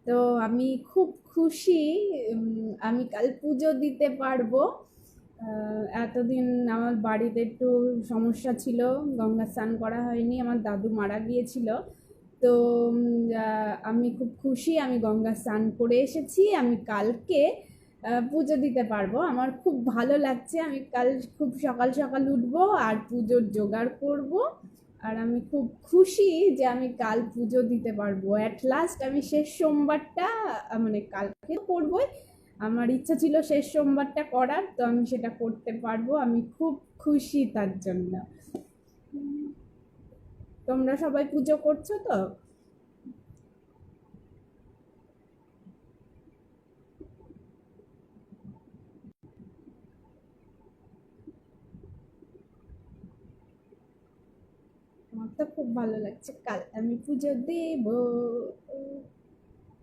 তো আমি খুব খুশি। আমি কাল পুজো দিতে পারবো। এতদিন আমার বাড়িতে একটু সমস্যা ছিল, গঙ্গা স্নান করা হয়নি, আমার দাদু মারা গিয়েছিল। তো আমি খুব খুশি, আমি গঙ্গা স্নান করে এসেছি, আমি কালকে পুজো দিতে পারবো। আমার খুব ভালো লাগছে, আমি কাল খুব সকাল সকাল উঠবো আর পুজোর জোগাড় করব। আর আমি খুব খুশি যে আমি কাল পুজো দিতে পারবো অ্যাট লাস্ট। আমি শেষ সোমবারটা মানে কালকে করবোই, আমার ইচ্ছা ছিল শেষ সোমবারটা করার, তো আমি সেটা করতে পারবো, আমি খুব খুশি তার জন্য। তোমরা সবাই পুজো করছো তো? আমার তো খুব ভালো লাগছে, কাল আমি পুজো দেব।